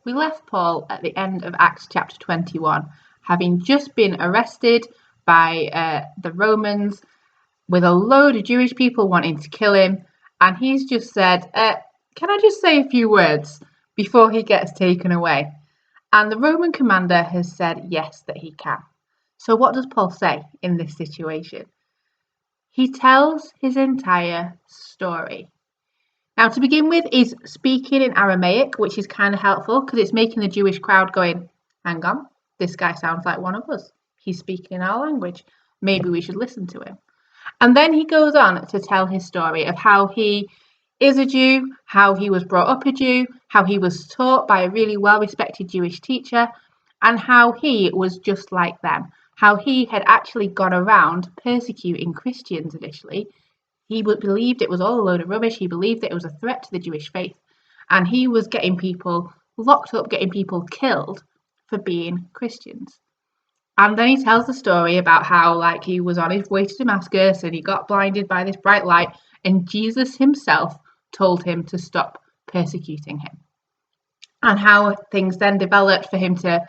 We left Paul at the end of Acts chapter 21, having just been arrested by the Romans with a load of Jewish people wanting to kill him. And he's just said, can I just say a few words before he gets taken away? And the Roman commander has said yes, that he can. So what does Paul say in this situation? He tells his entire story. Now, to begin with, he's speaking in Aramaic, which is kind of helpful because it's making the Jewish crowd going, hang on, this guy sounds like one of us. He's speaking in our language. Maybe we should listen to him. And then he goes on to tell his story of how he is a Jew, how he was brought up a Jew, how he was taught by a really well-respected Jewish teacher, and how he was just like them, how he had actually gone around persecuting Christians initially. He believed it was all a load of rubbish. He believed that it was a threat to the Jewish faith. And he was getting people locked up, getting people killed for being Christians. And then he tells the story about how he was on his way to Damascus and he got blinded by this bright light, and Jesus himself told him to stop persecuting him. And how things then developed for him to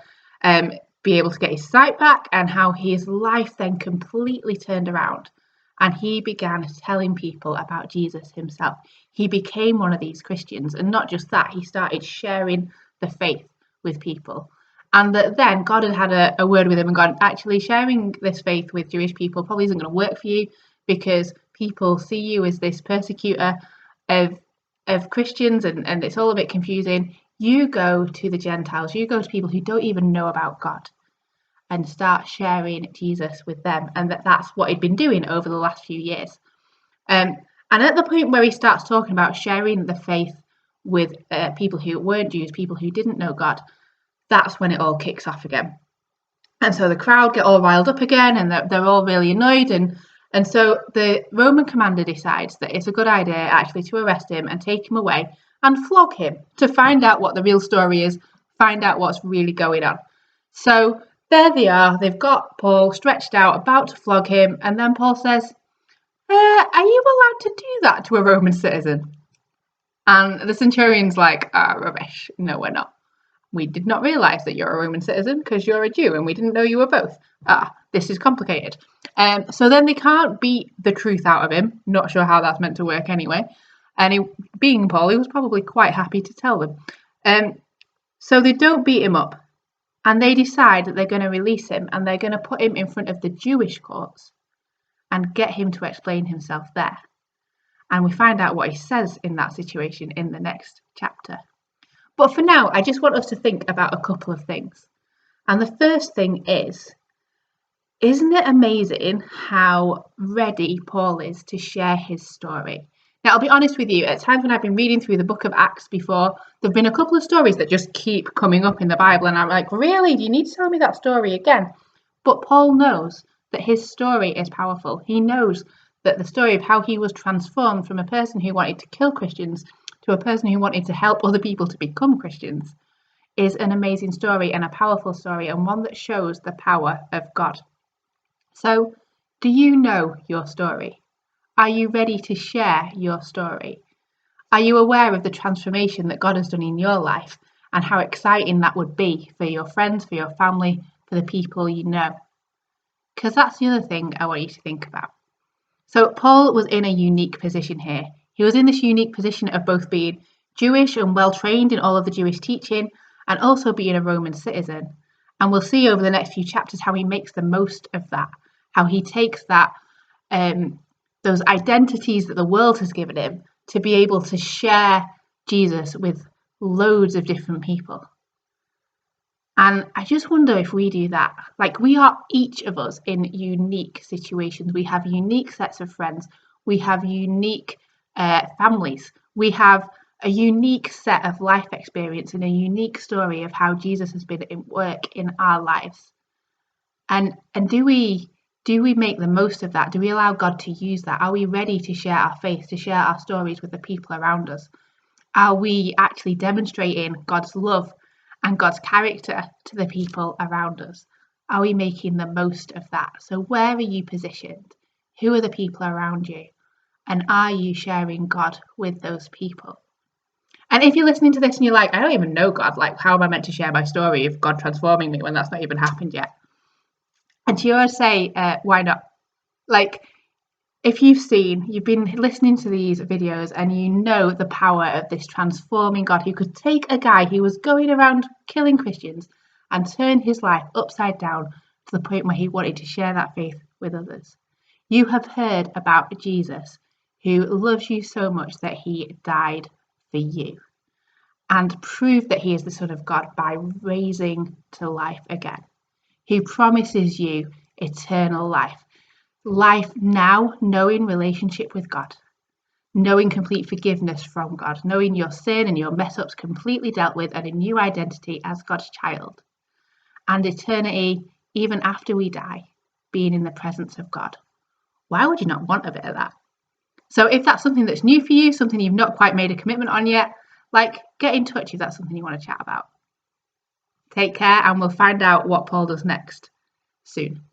be able to get his sight back, and how his life then completely turned around. And he began telling people about Jesus himself. He became one of these Christians. And not just that, he started sharing the faith with people. And that then God had a word with him and gone, actually, sharing this faith with Jewish people probably isn't going to work for you, because people see you as this persecutor of Christians, and it's all a bit confusing. You go to the Gentiles, you go to people who don't even know about God, and start sharing Jesus with them. And that's what he'd been doing over the last few years. And at the point where he starts talking about sharing the faith with people who weren't Jews, people who didn't know God, that's when it all kicks off again. And so the crowd get all riled up again, and they're all really annoyed. And so the Roman commander decides that it's a good idea actually to arrest him and take him away and flog him to find out what the real story is, find out what's really going on. So there they are, they've got Paul stretched out, about to flog him, and then Paul says, are you allowed to do that to a Roman citizen? And the centurion's like, rubbish, no, we're not. We did not realise that you're a Roman citizen because you're a Jew, and we didn't know you were both. This is complicated. So then they can't beat the truth out of him. Not sure how that's meant to work anyway. And being Paul, he was probably quite happy to tell them. So they don't beat him up. And they decide that they're going to release him, and they're going to put him in front of the Jewish courts and get him to explain himself there. And we find out what he says in that situation in the next chapter. But for now, I just want us to think about a couple of things. And the first thing is, isn't it amazing how ready Paul is to share his story? Now, I'll be honest with you, at times when I've been reading through the book of Acts before, there have been a couple of stories that just keep coming up in the Bible, and I'm like, really? Do you need to tell me that story again? But Paul knows that his story is powerful. He knows that the story of how he was transformed from a person who wanted to kill Christians to a person who wanted to help other people to become Christians is an amazing story and a powerful story, and one that shows the power of God. So, do you know your story? Are you ready to share your story? Are you aware of the transformation that God has done in your life and how exciting that would be for your friends, for your family, for the people you know? Because that's the other thing I want you to think about. So Paul was in a unique position here. He was in this unique position of both being Jewish and well trained in all of the Jewish teaching, and also being a Roman citizen. And we'll see over the next few chapters how he makes the most of that, how he takes that those identities that the world has given him to be able to share Jesus with loads of different people. And I just wonder if we do that. We are each of us in unique situations. We have unique sets of friends. We have unique families. We have a unique set of life experience and a unique story of how Jesus has been at work in our lives. And do we make the most of that? Do we allow God to use that? Are we ready to share our faith, to share our stories with the people around us? Are we actually demonstrating God's love and God's character to the people around us? Are we making the most of that? So where are you positioned? Who are the people around you? And are you sharing God with those people? And if you're listening to this and you're like, I don't even know God, like, how am I meant to share my story of God transforming me when that's not even happened yet? And to yours say, why not? Like, if you've been listening to these videos and you know the power of this transforming God who could take a guy who was going around killing Christians and turn his life upside down to the point where he wanted to share that faith with others. You have heard about Jesus who loves you so much that he died for you and proved that he is the Son of God by raising to life again, who promises you eternal life. Life now, knowing relationship with God, knowing complete forgiveness from God, knowing your sin and your mess ups completely dealt with and a new identity as God's child, and eternity, even after we die, being in the presence of God. Why would you not want a bit of that? So if that's something that's new for you, something you've not quite made a commitment on yet, like, get in touch if that's something you want to chat about. Take care, and we'll find out what Paul does next soon.